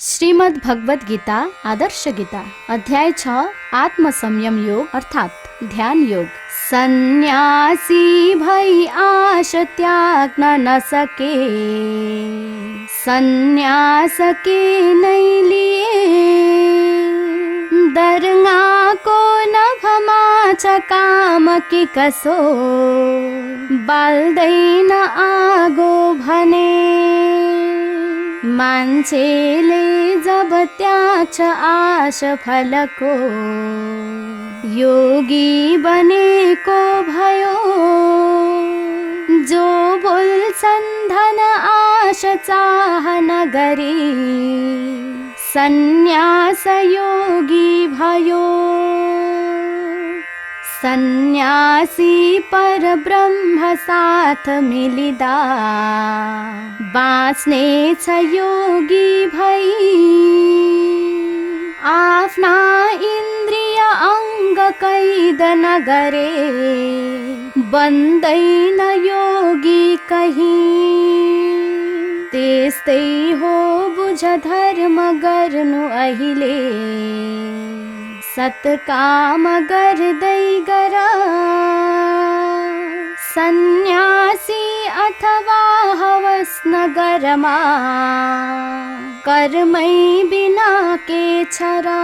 श्रीमद् भगवद गीता आदर्श गीता अध्याय 6 आत्म संयम योग अर्थात ध्यान योग। सन्यासी भई आश त्याग न सके, सन्यास के नहीं लिए दरंगा को न भमाच काम की कसो, बाल्दैन आगो भने मान्छेले जब त्याग्छ आश फलको, योगी बनेको भयो। जो बोल्छन् धन आश चाह नगरी, सन्यास योगी भयो। सन्यासी पर ब्रह्म साथ मिलिदा, बाँच्ने छ योगी भई। आफ्ना इन्द्रिय अङ्ग कैद नगरे, बन्दैन योगी कहीं। त्यस्तै हो बुझ धर्म गर्नु अहिले, सत्काम गर्दै गर। सन्यासी अथवा हवस नगरमा, कर्मै बिना के छरा।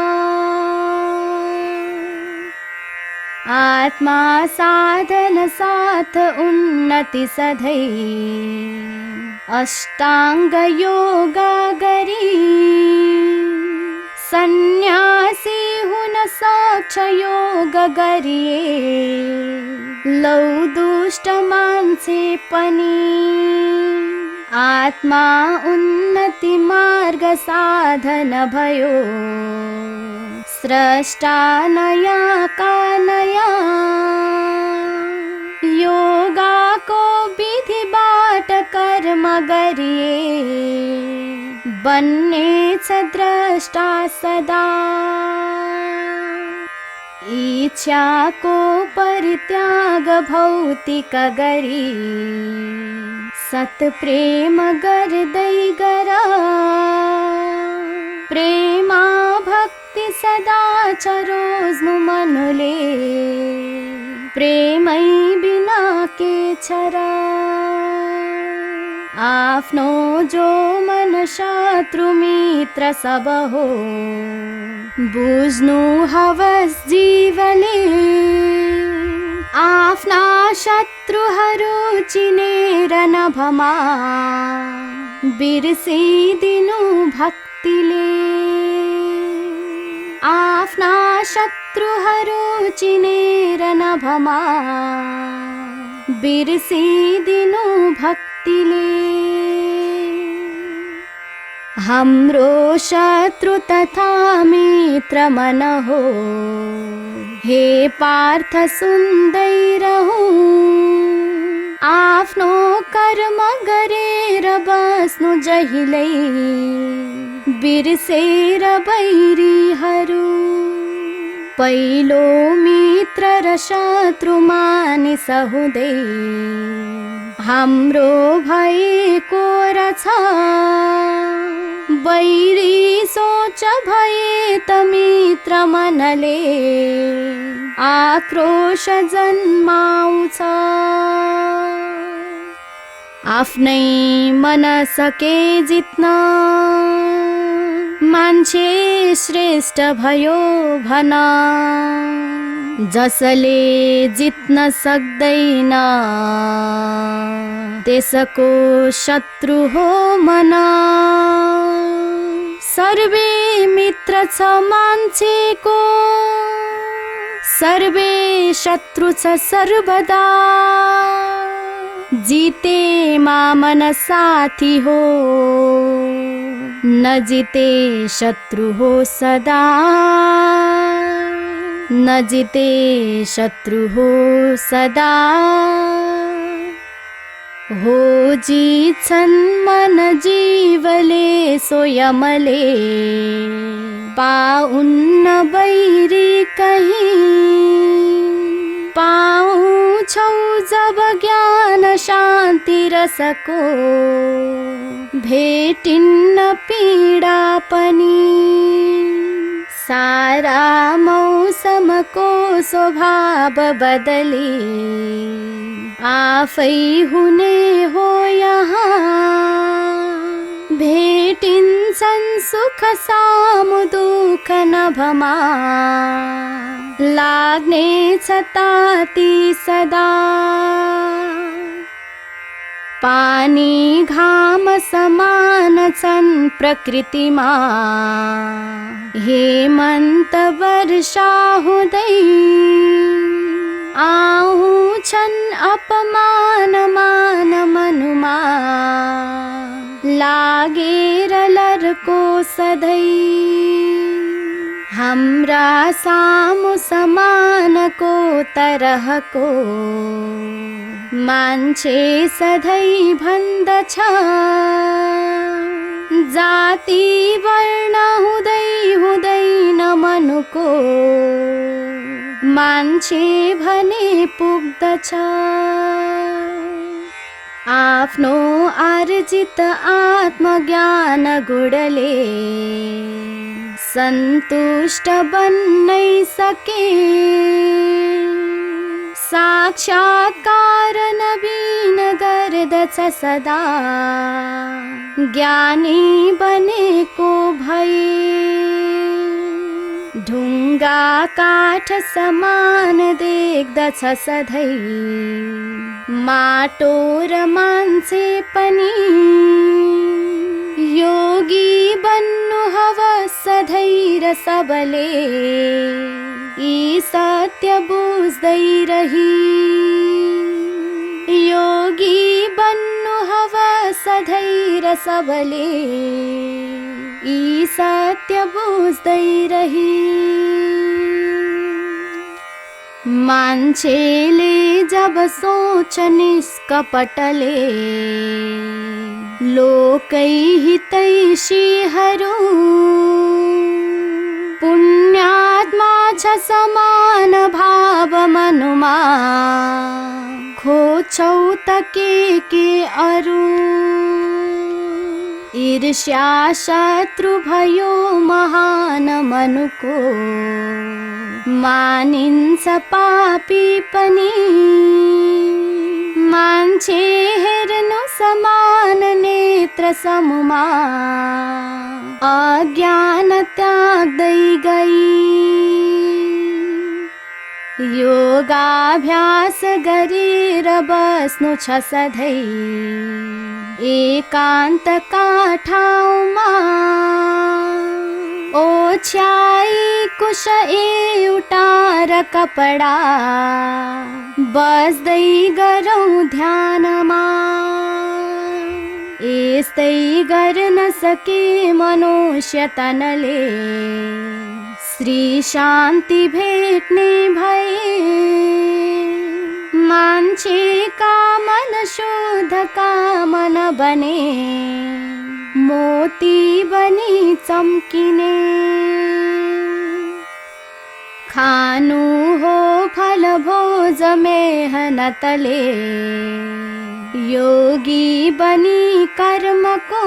आत्मा साधन साथ उन्नति सधै, अष्टांग योगा गरी। सन्यासी हुन सक्छ योग गरिए, लौ दुष्ट मान्छे पनि। आत्मा उन्नति मार्ग साधन भयो, स्रष्टा नयाँ का नयाँ। योगाको विधिबाट कर्म गरिए, बन्ने छ द्रष्टा सदा। इच्छाको परित्याग भौतिक गरी, सत प्रेम गर्दै गर। प्रेमा भक्ति सदा छ रोज्नु मनुले, प्रेमै बिना के छरा। आफ्नो जो मन शत्रु मित्र सब हो, बुझ्नु हवस जीवले। आफ्ना शत्रुहरू चिनेर नभमा, बिर्सिदिनु भक्तिले। आफ्ना शत्रुहरू चिनेर नभमा, बिर्सिदिनु भक्तिले। हाम्रो शत्रु तथा मित्र मन हो, हे पार्थ सुन्दै रहौं। आफ्नो कर्म गरेर बस्नु जहिल्यै, बिर्सेर बैरीहरू। पहिलो मित्र र शत्रु मानिस हुँदै, हाम्रो भएको रहेछ। बैरी सोच भए त मित्र मनले, आक्रोश जन्माउँछ। आफ्नै मन सके जित्न, मान्छे श्रेष्ठ भयो भन। जसले जित्न सक्दैन, त्यसको शत्रु हो मन। सर्वे मित्र छ मान्छेको, सर्वे शत्रु छ सर्वदा। जितेमा मन साथी हो, न जिते शत्रु हो सदा। न जिते शत्रु हो सदा। हो जित्छन् मन जीवले स्वयंले, पाउन्न बैरी कहीं। पाउँछौ जब ज्ञान शान्ति रसको, भेटिन्न पीडा पनि सारा मौसमको स्वभाव बदली आफै हुने हो यहाँ भेटिन्छन् सुख सामु दुःख नभमा लाग्नेछ ताती सदा पानी घाम समान छन् प्रकृतिमा हेमन्त वर्षा हुँदै आउँछन् अपमान मान मनुमा लागेर लर्को सधैँ हाम्रा सामु समानको तरहको मान्छे सधैँ भन्दछ जाति वर्ण हुँदै हुँदैन मनुको मान्छे भने पुग्दछ आफ्नो अर्जित आत्मज्ञान गुणले सन्तुष्ट बन्नै सके साक्षात्कार नवीन गर्दछ सदा ज्ञानी बनेको भए ढुङ्गा काठ समान देख्दछ सधैँ माटो र मान्छे पनि योगी बन्नु हवस सधैँ र सबले यी सत्य बुझ्दै रही योगी बन्नु हवस सधैँ र सबले यी सत्य बुझ्दै रही मान्छेले जब सोच निष्कपटले लोकै हितैषीहरू पुण्यात्मा छ समान भाव मनुमा खोज्छौ त के अरू ईर्ष्या शत्रु भयो महान मनुको मानिन्छ पापी पनि मान्छे हेर्नु समान नेत्र समुमा अज्ञान त्याग्दै गई योगाभ्यास गरेर बस्नु छ सधैँ एकान्तका ठाउँमा ओछ्याई कुश एउटा र कपडा बस्दै गरौँ ध्यानमा यस्तै गर्न सके मनुष्य तनले श्री शान्ति भेट्ने भए मान्छेका मन शुद्ध कामन बने मोती बनी चम्किने खानु हो फल भोज मेहनतले योगी बनी कर्मको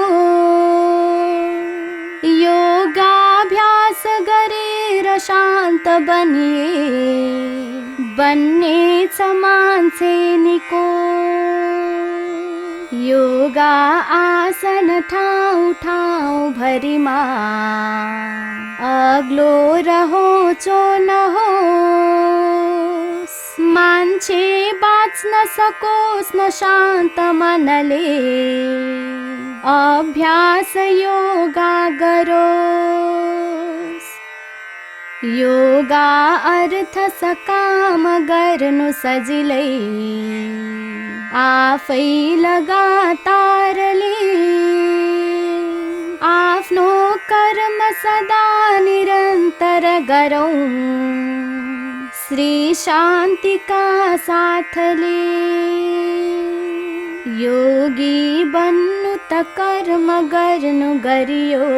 योगाभ्यास गरेर शान्त बनिए बन्ने छ मान्छे निको योगा आसन ठाउँ ठाउँ भरिमा अग्लो रहोचो नहोस् मान्छे बाँच्न सकोस् न शान्त मनले अभ्यास योगा गरोस् योगा अर्थ सकाम गर्नु सजिलै आफै लगातारले आफ्नो कर्म सदा निरन्तर गरौँ श्री शान्तिका साथले योगी बन्नु त कर्म गर्नु गरियो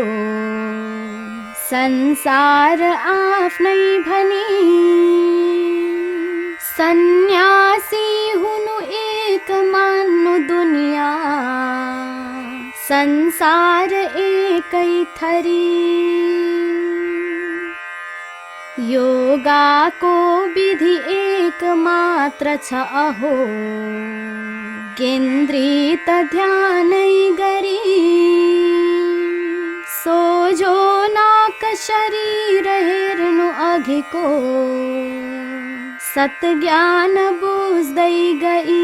संसार आफ्नै भनी सन्यासी हुनु एक मान्नु दुनिया संसार एकै थरी, योगा को विधि एक मात्र छ अहो, केन्द्रित ध्यानै गरी, सोझो नाक शरीर हेर्नु अघिको, सत ज्ञान बुझ्दै गई।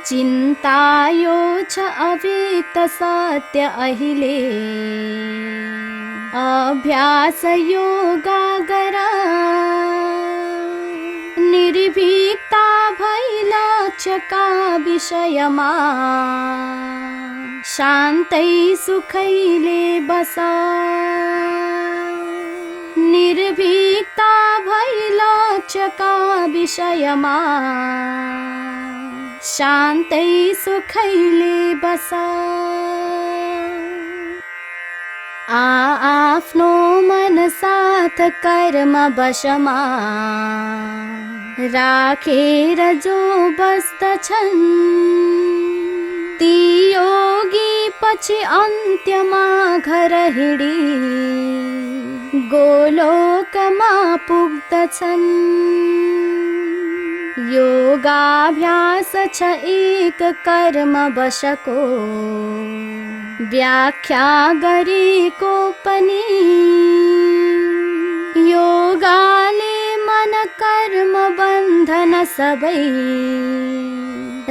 चिन्ता यो छ अव्यक्त सत्य अहिले, अभ्यास योगा गरा, निर्भीकता भई लक्ष्यका विषयमा, शान्तै सुखैले बस। निर्भीकता भई लक्ष्यका विषयमा, शान्तै सुखैले बस। आफ्नो मन साथ कर्म वशमा, राखेर जो बस्दछन्, ती योगी पछि अन्त्यमा घर हिँडी, गोलोकमा पुग्दछन्। योगाभ्यास छ एक कर्म वशको, व्याख्या गरेको पनि, योगाले मन कर्म बन्धन सबै,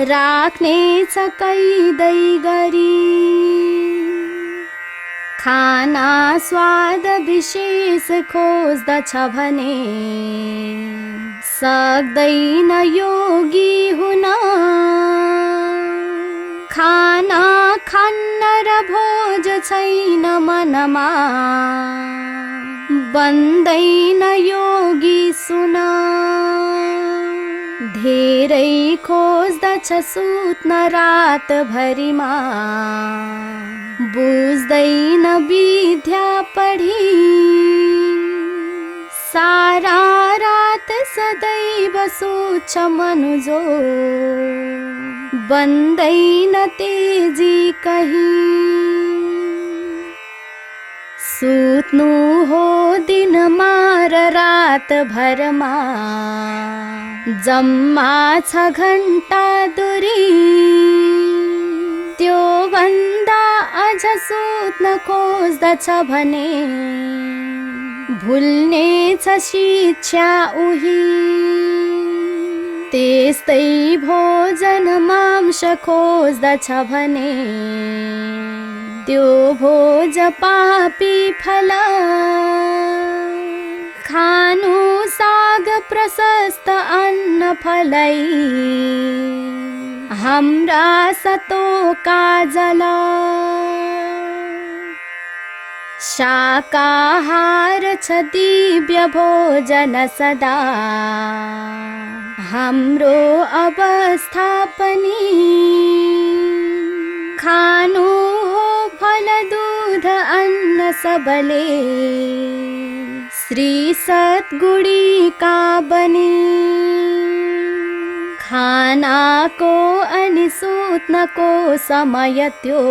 राख्नेछ कैदै गरी। खाना स्वाद विशेष खोज्दछ भने, सक्दैन योगी हुन। खाना खान्न र भोज छैन मनमा, बन्दैन योगी सुन। धेरै खोज्दछ सुत्न रात भरिमा, बुझ्दैन विद्या पढी। सारा रात सदैव सोच्छ मनुजो, बन्दैन तेजी कहीं। सुत्नु हो दिनमा र रात भरमा, जम्मा 6 घण्टा दूरी। त्यो भन्दा अझ सुत्न खोज्दछ भने, भुल्नेछ शिक्षा उही। त्यस्तै भोजन मांस खोज्दछ भने, त्यो भोज पापी फल। खानु साग प्रशस्त अन्न फलै, हाम्रा सतोका जल। शाकाहार छ दिव्य भोजन सदा, हाम्रो अवस्था पनि। खानु हो फल दूध अन्न सबले, श्री सद्गुणीका बनी। खानाको अनि सुत्नको समय त्यो,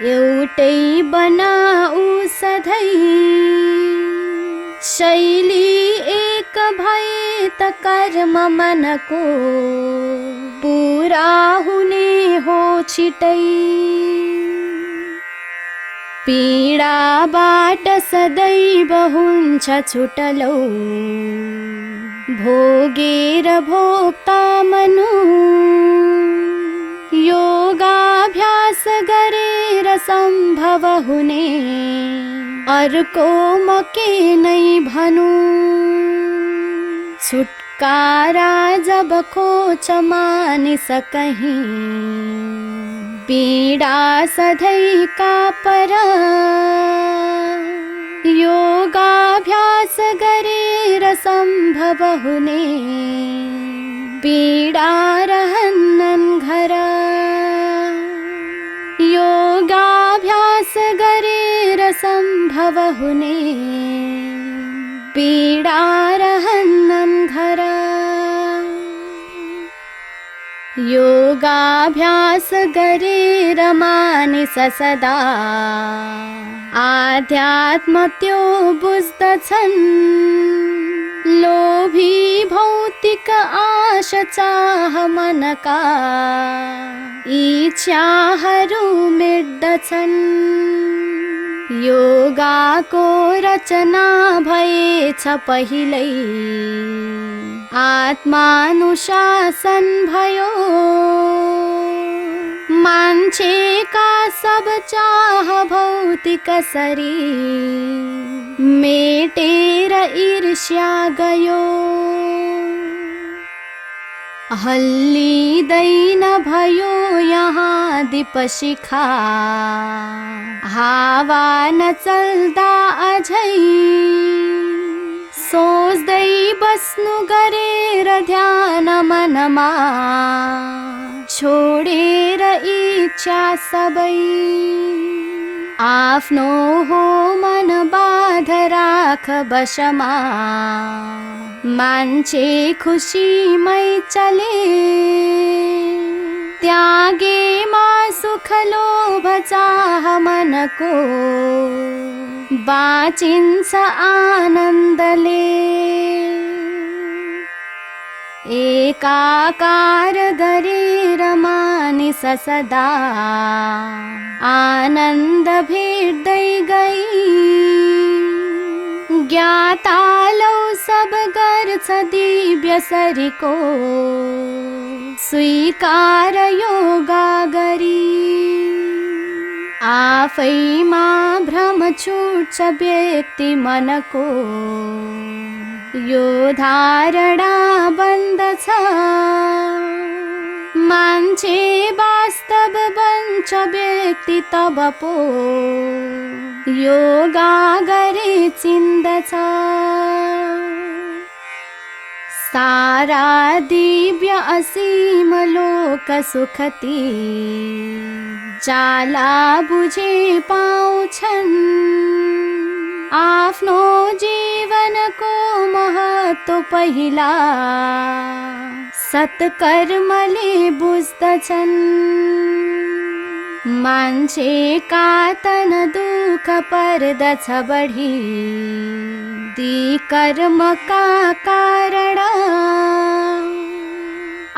एउटै बनाऊ सधैँ। शैली एक भए त कर्म मनको, पूरा हुने हो छिटै। पीडाबाट सदैव हुन्छ छुटलौ, भोगेर भोक्ता मनु। योगाभ्यास गरेर सम्भव हुने, अर्को म के नै भनु। छुटकारा जब खोज मानिस कहीं, पीडा सधैँका पर। योगाभ्यास गरेर सम्भव हुने, पीडा रहन्नन् घर। योगाभ्यास गरेर सम्भव हुने, पीडा रहन्नन् घर। योगाभ्यास गरे रमानि सदा आध्यात्म त्यो बुझ्दछन् लोभी भौतिक आशा चाह मनका इच्छाहरू मेट्दछन् योगाको रचना भएछ पहिलै आत्मानुशासन भयो मान्छेका सब चाह भौतिक शरीर मेटेर ईर्ष्या गयो हल्लिँदैन भयो यहाँ दीप शिखा हावा नचल्दा अझै सोच्दै बस्नु गरेर ध्यान मनमा छोडेर इच्छा सबै आफ्नो हो मन बाध राख बसमा मान्छे खुसीमै चले त्यागेमा सुख लोभ चाह मनको बाँचिन्छ आनन्दले एकाकार गरेर मानिस सदा आनन्द भेट्दै गई ज्ञातालौ सब गर्छ दिव्य शरीरको स्वीकार योगा गरी आफैमा भ्रम छुट्छ व्यक्ति मनको यो धारणा बन्दछ मान्छे वास्तव बन्छ व्यक्ति तब पो योगा गरे चिन्दछ सारा दिव्य असीम लोक सुखती जाला बुझे पाउँछन् आफ्नो जीवनको महत्व पहिला सत्कर्मले बुझ्दछन् मान्छेका तन दुःख पर्दछ बढी ती कर्मका कारण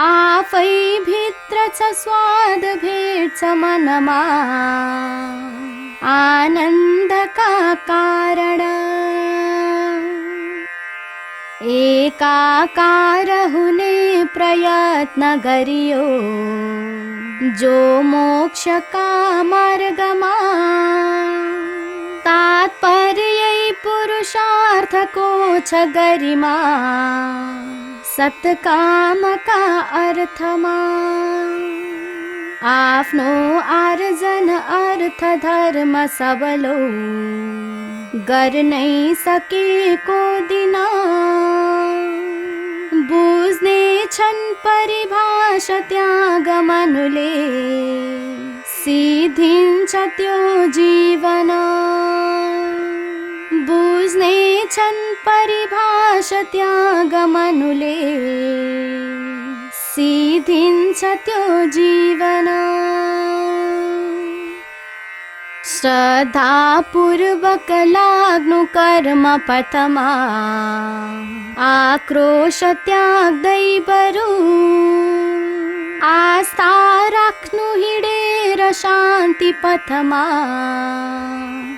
आफै भित्र छ स्वाद भेट्छ मनमा आनन्दका कारण एकाकार हुने प्रयत्न गरियो जो मोक्षका मार्गमा तात्पर्य पुरुषार्थको छ गरिमा सत्कामका अर्थमा आफ्नो आर्जन अर्थ धर्म सबलो गर्नै सकेको दिन बुझ्ने छन् परिभाषा त्याग मनुले सिद्धिन्छ त्यो जीवन बुझ्ने छन् परिभाषा त्याग मनुले सिद्धिन्छ त्यो जीवन श्रद्धापूर्वक लाग्नु कर्म पथमा आक्रोश त्याग्दै बरु आस्था राख्नु हिँडेर शान्ति पथमा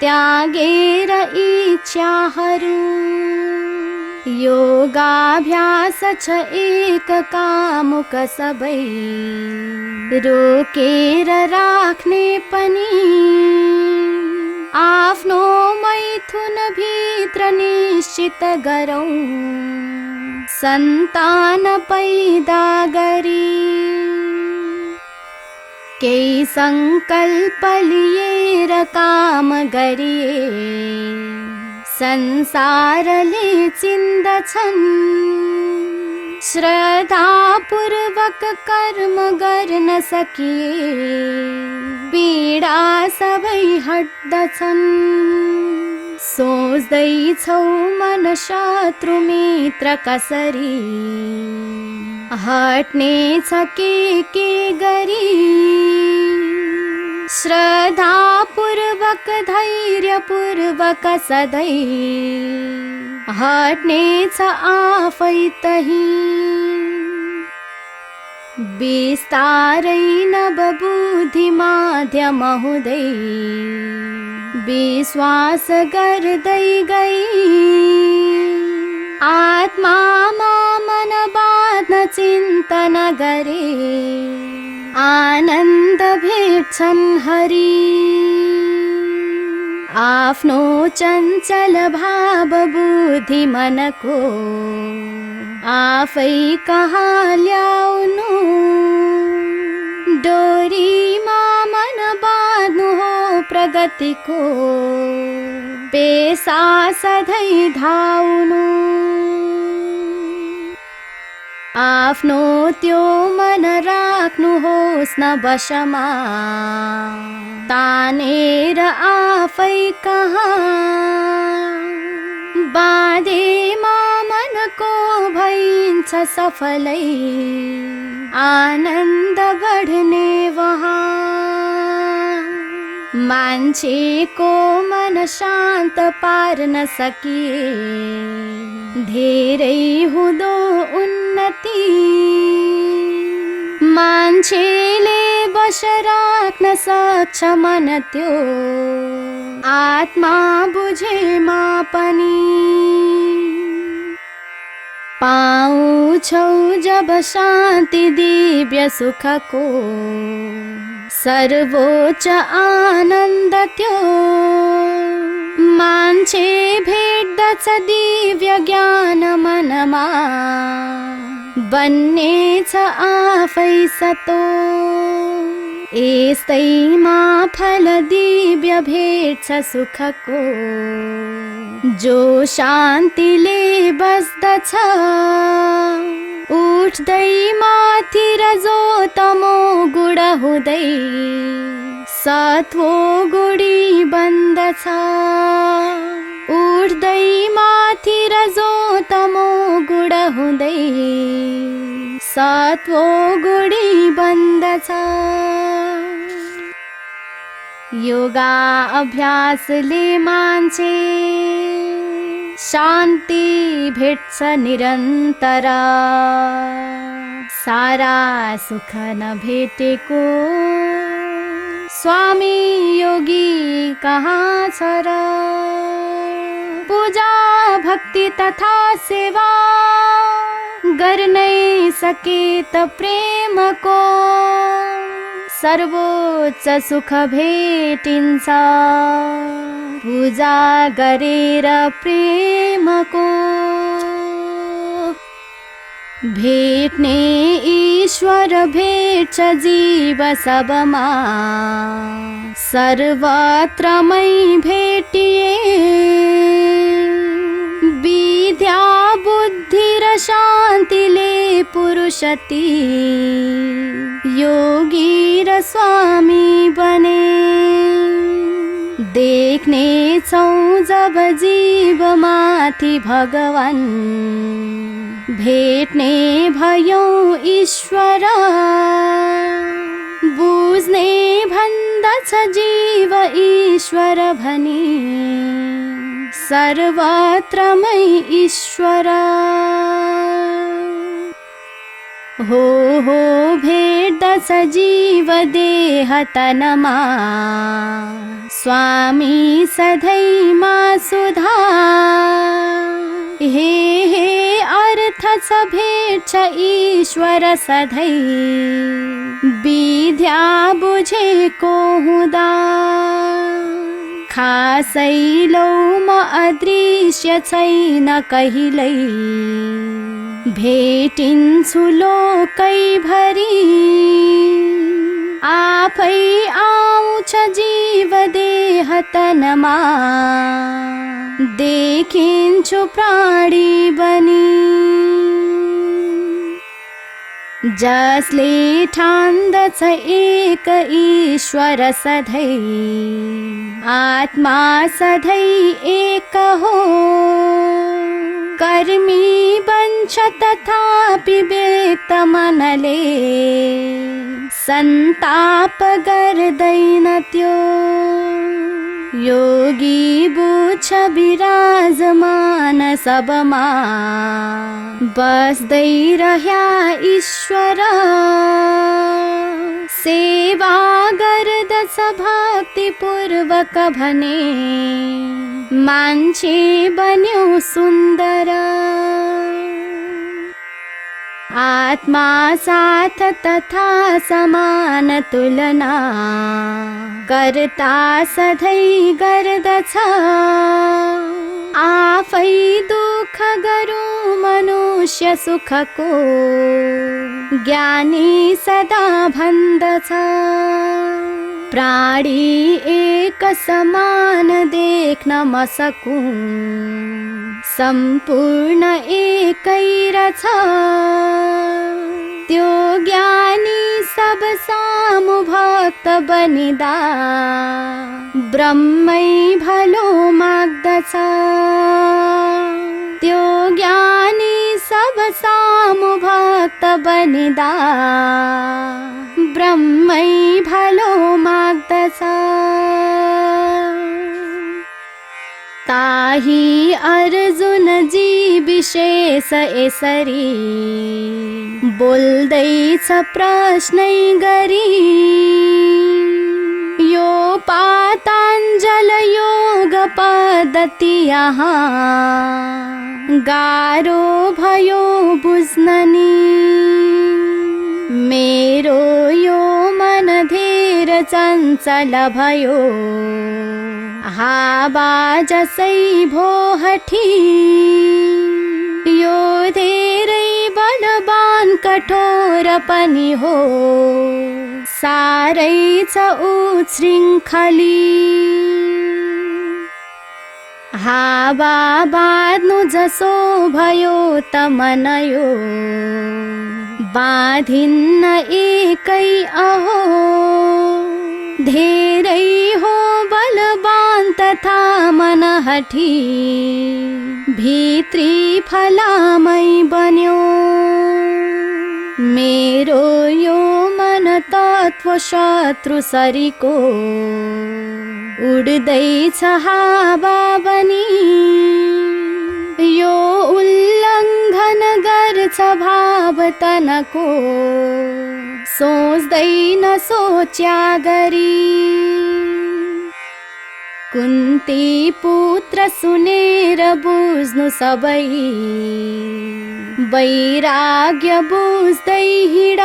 त्यागेर इच्छाहरू योगाभ्यास छ एक कामुक सबै रोकेर राख्ने पनि आफ्नो मैथुन भित्र निश्चित गरौँ सन्तान पैदा गरी केही संकल्प लिएर काम गरिए संसारले चिन्दछन् श्रद्धापूर्वक कर्म गर्न सकिए पीडा सबै हट्दछन् सोच्दैछौ मन शत्रु मित्र कसरी हटने सके के गरी श्रद्धा पूर्वक धैर्य पूर्वक सदै हटने छ आफै तही बिस्तारै नवबुद्धि माध्यम हुँदै विश्वास गर्दै गई आत्मामा मन बाँध्न चिन्तन गरे आनन्द भेट्छन् हरि आफ्नो चञ्चल भाव बुद्धि मनको आफै कहाँ ल्याउनु डोरीमा मन बाँध्नु हो प्रगतिको पेसा सधैँ धाउनु आफ्नो त्यो मन राख्नुहोस् न वशमा तानेर आफै कहाँ बाँधेमा मनको भइन्छ सफलै आनन्द बढ्ने वहाँ मान्छेको मन शान्त पार्न सकिए धेरै हुँदो उन्नति मान्छेले बस राख्न सक्छ मन त्यो आत्मा बुझेमा पनि पाउँछौ जब शान्ति दिव्य सुखको सर्वोच्च आनन्द त्यो मान्छे भेट्दछ दिव्य ज्ञान मनमा बन्ने छ आफै सतो यस्तैमा फल दिव्य भेट्छ सुखको जो शान्तिले बस्दछ उठ्दै माथि रजो तमो गुण हुँदै सत्वो गुडी बन्दछ उठ्दै माथि रजो तमो गुण हुँदै सत्वो गुडी बन्दछ योगा अभ्यासले मान्छे शान्ति भेट्छ निरन्तर सारा सुख नभेटेको स्वामी योगी कहाँ छ र पूजा भक्ति तथा सेवा गर्नै सके त प्रेमको सर्वोच्च सुख भेटिन्छ पूजा गरेर प्रेमको भेट्ने ईश्वर भेट्छ जीव सबमा सर्वत्रमै भेटिए विद्या बुद्धि र शान्तिले पुरुषति योगी र स्वामी बने देख्ने छौं जब जीव माथि भगवान भेट्ने भयौं ईश्वर बुझ्ने भन्दछ जीव ईश्वर भनी सर्वत्रमै ईश्वर हो भेट्दछ जीव देह तनमा स्वामी सधैँमा सुधा हे अर्थ छ भेट्छ ईश्वर सधैँ विद्या बुझेको हुँदा खासै लौमा अदृश्य छैन कहिल्यै भेटिन्छु लोकैभरि आफै आउँछ जीव देह तनमा देखिन्छु प्राणी बनी जसले ठान्दछ एक ईश्वर सधैँ आत्मा सधैँ एक हो कर्मी बन्छ छ तथापि व्यक्त मनले संताप गर्दैन त्यो। योगी बुझ्छ विराजमान सबमा बस्दै रह्या ईश्वर। सेवा गर्दछ भक्तिपूर्वक भने मान्छे बन्यो सुन्दर। आत्मा साथ तथा समान तुलना कर्ता सधैँ गर्दछ। आफै दुःख गरौँ मनुष्य सुखको ज्ञानी सदा भन्दछ। प्राणी एक समान देख्न मसकूं सम्पूर्ण एकै रछ। त्यो ज्ञानी सब सामु भक्त बनिदा ब्रह्मै भलो माग्दछ। त्यो ज्ञानी सब सामु भक्त बनिदा ब्रह्मै भलो माग्दछ। ताही अर्जुन जी विशेष यसरी बोल्दैछ प्रश्नै गरी। यो पातञ्जल योग पद्धति यहाँ गाह्रो भयो बुझ्न नि। मेरो यो मन धेर चञ्चल भयो हावा जसै भो हठी। यो धेरै बलवान कठोर पनि हो सारै छ उच्छृङ्खली। हावा बाँध्नु जसो भयो त मन यो बाँधिन्न एकै अहो। धेरै हो बलवान तथा मन हठी भित्री फलामै बन्यो। मेरो यो मन तत्व शत्रु सरीको उड्दैछ हावा बनी। यो उल्लङ्घन गर्छ भाव तनको सोच्दैन सोच्या गरी। कुन्ती पुत्र सुनेर बुझ्नु सबै वैराग्य बुझ्दै हिँड।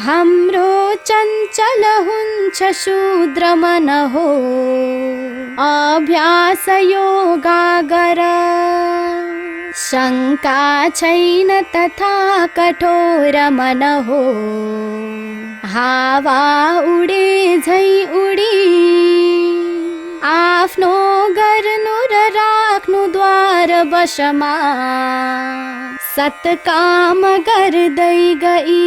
हाम्रो चञ्चल हुन्छ शूद्र मन हो अभ्यास योगा गर। शङ्का छैन तथा कठोर मन हो हावा उडे झै उडी। आफ्नो गर्नु र राख्नु द्वार वशमा सत्काम गर्दै गई।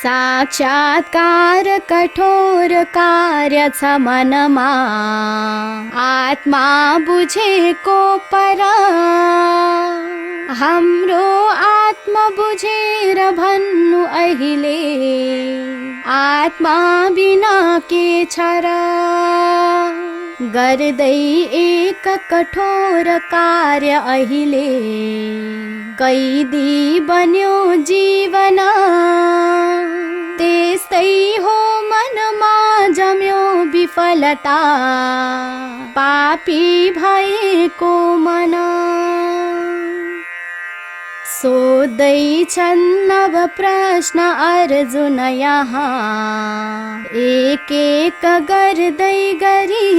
साक्षात्कार कठोर कार्य छ मनमा आत्मा बुझेको पर। हाम्रो आत्मा बुझेर भन्नु अहिले आत्मा बिना के छ र। गर्दै एक कठोर कार्य अहिले कैदी बन्यो जीवन। त्यस्तै हो मनमा जम्यो विफलता पापी भएको मन। सोध्दैछन् नव प्रश्न अर्जुन यहाँ एक एक गर्दै गरी।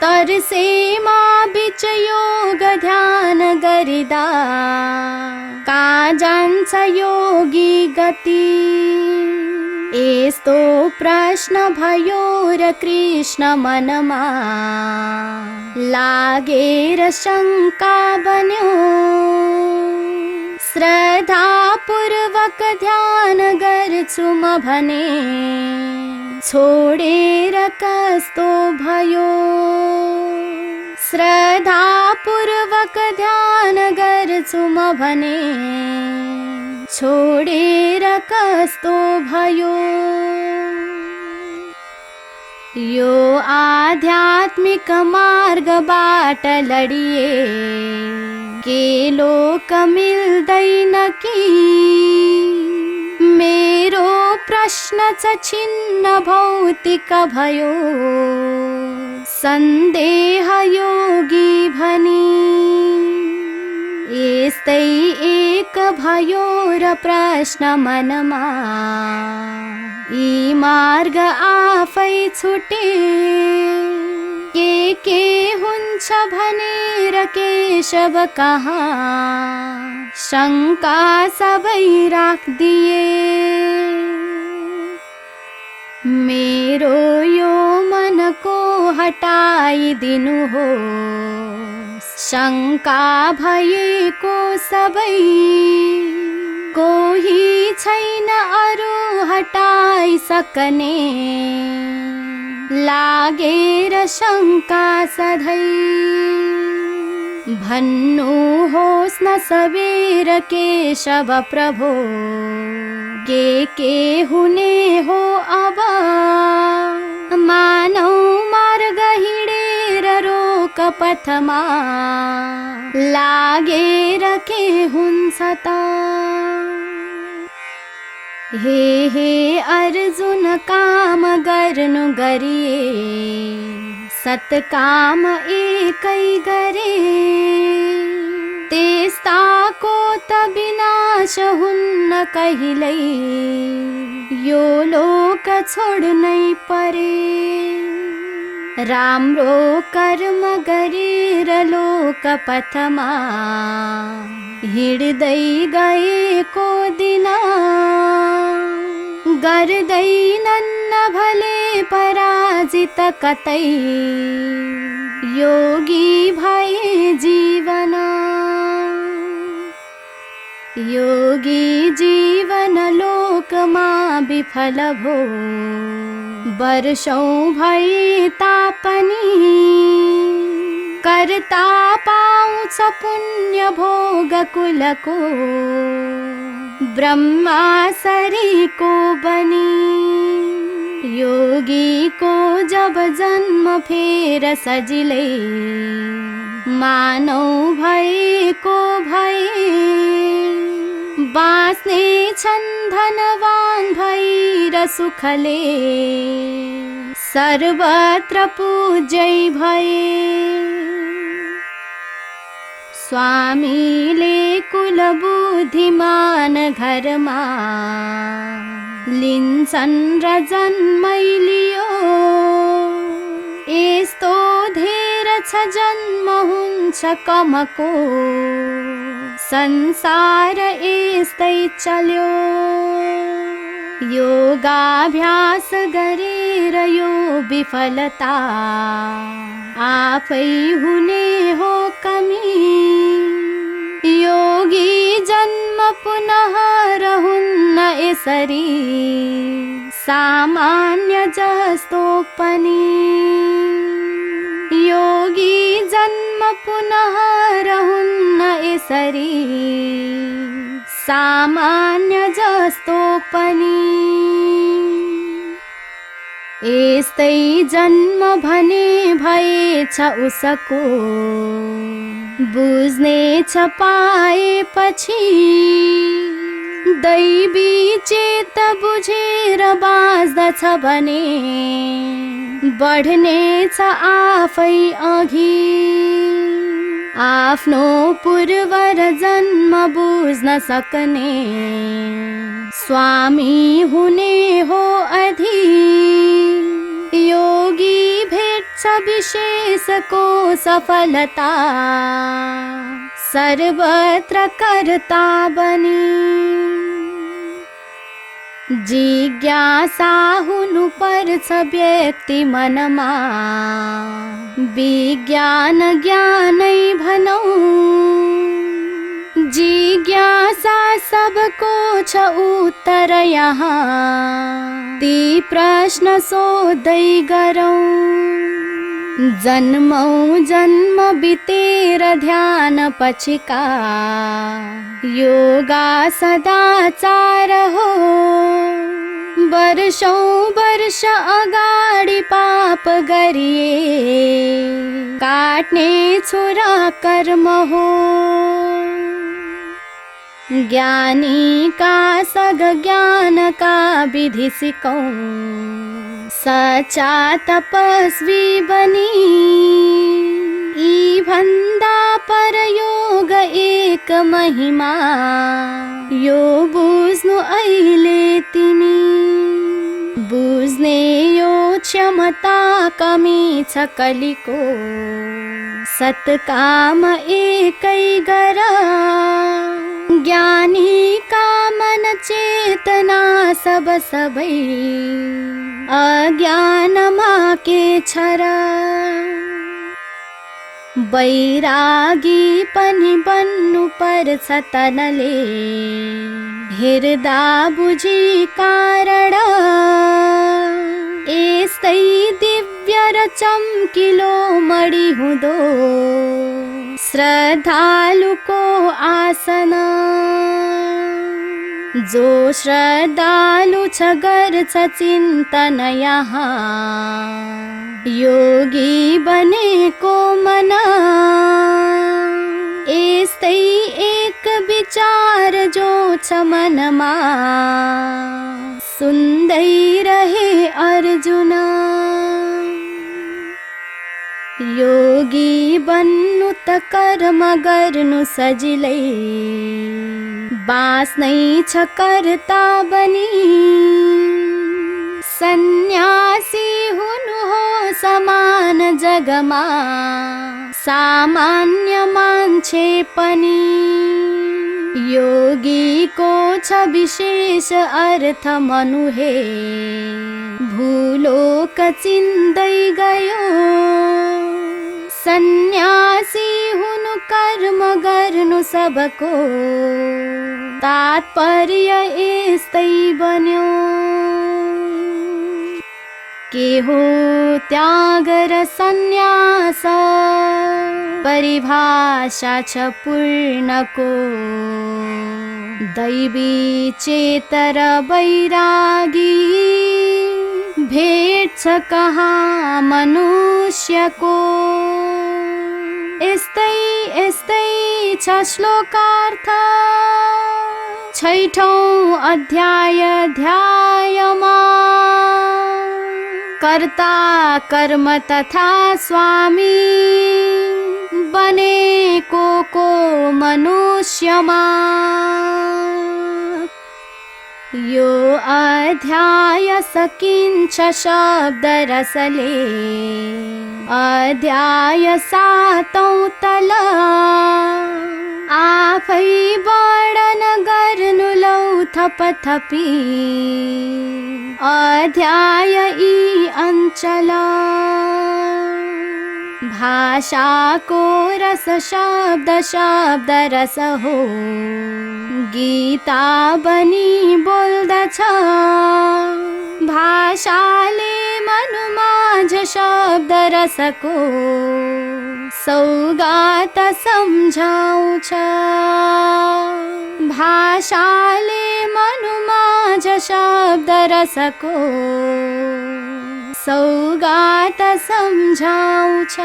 तर्सेमा बीच योग ध्यान गरिदा कहाँ जान्छ योगी गति। यस्तो प्रश्न भयो र कृष्ण मनमा लागेर शङ्का बन्यो। श्रद्धा पूर्वक ध्यान गर्छु म भने छोडेर कस्तो भयो। श्रद्धा पूर्वक ध्यान गर्छु म भने छोडेर कस्तो भयो। यो आध्यात्मिक मार्गबाट लडिए के लोक मिल्दैन कि? मेरो प्रश्न छ छिन्न भौतिक भयो सन्देह योगी भनी। यस्तै एक भयो र प्रश्न मनमा, यी मार्ग आफै छुटे के हुन्छ भनेर केशव कहाँ शङ्का सबै राख्दिए। मेरो यो मनको हटाइदिनु हो शङ्का भएको सबै। कोही छैन अरू हटाइ सक्ने लागेर शङ्का सधैँ। भन्नुहोस् न सबेर केशव प्रभो के हुने हो अब? मानव मार्ग हिँडेर रोक पथमा लागेर के हुन्छ त? हे अर्जुन काम गर्नु गरिए सत्काम एकै गरे त्यस्ताको त विनाश हुन्न कहिल्यै यो लोक छोड्नै परे। राम्रो कर्म गरेर लोक पथमा हिँड्दै गएको दिन गर्दैनन् भले पराजित कतै योगी भए जीवन। योगी जीवन लोकमा विफल भो वर्षौं भए तापनि कर्ता पाउँछ पुण्य भोग कुलको ब्रह्मा सरीको बनी। योगी को जब जन्म फेर सजिलै मानव भएको भए बाँच्ने छन् धनवान भएर सुखले सर्वत्र पूज्यै भए। स्वामीले कुल बुद्धिमान घरमा लिन्छन् र जन्मै लियो। यस्तो धेर छ जन्म हुन्छ कमको संसार यस्तै चल्यो। योगाभ्यास गरेर यो विफलता आफै हुने हो कमी। योगी जन्म पुनः रहुन्न यसरी सामान्य जस्तो पनि। योगी जन्म पुनः रहुन्न यसरी सामान्य जस्तो पनि। यस्तै जन्म भने भएछ उसको बुझ्नेछ पाएपछि। दैवी चेत बुझेर बाँच्दछ भने बढ्नेछ आफै अघि। आफ्नो पूर्वर जन्म बुझ्न सक्ने स्वामी हुने हो अधिक। योगी भेट्छ विशेषको सफलता सर्वत्र कर्ता बनी। जिज्ञासा हुनु पर्छ व्यक्ति मनमा विज्ञान ज्ञानै भनौं। जिज्ञासा सबको छ उत्तर यहाँ ती प्रश्न सोध्दै गरौं। जन्मौ जन्म बितेर ध्यान पछिका योगा सदाचार हो। वर्षौं वर्ष अगाडि पाप गरिए काट्ने छोरा कर्म हो। ज्ञानी का सग ज्ञान का विधि सिकौं सच्चा तपस्वी बनी। यी भन्दा पर योग एक महिमा यो बुझ्नु अहिले तिमी। बुझ्ने यो क्षमता कमी छ कलिको सत्काम एकै गर। ज्ञानी का मन चेतना सब सबै अज्ञानमा के छर। बैरागी पनि बन्नु पर्छ तनले हेर्दा बुझी कारण। यस्तै दिव्य र चम्किलो मणि हुँदो श्रद्धालुको आसन। जो श्रद्धालु छ गर्छ चिन्तन यहाँ योगी बनेको मन। यस्तै एक विचार जो छ मनमा सुन्दै रहे अर्जुन। योगी बन्नु त कर्म गर्नु सजिलै बाँच्नै छ कर्ता बनी। सन्यासी हुनु हो समान जगमा सामान्य मान्छे पनि। योगी को छ विशेष अर्थ मनुहे भूलोक चिन्दै गयो। सन्यासी हुनु कर्म गर्नु सबको तात्पर्य यस्तै बन्यो। के हो त्याग र सन्यास परिभाषा छ पूर्णको। दैवी चेतर बैरागी भेट छ कहाँ मनुष्यको। यस्तै यस्तै छ श्लोकार्थ छैठौं अध्याय ध्यायमा। कर्ता कर्म तथा स्वामी बनेको को मनुष्यमा। यो अध्याय सकिन्छ शब्द रसले अध्याय 7औं तल। आफै वर्णन गर्नु लौ थपथपी अध्याय यी अञ्चल। भाषाको रस शब्द शब्द रस हो गीता बनी बोल्दछ। भाषाले मनुमाझ शब्द रसको सौगात सम्झाउँछ। भाषाले मनुमाझ शब्द रसको सौगात सम्झाउँछ।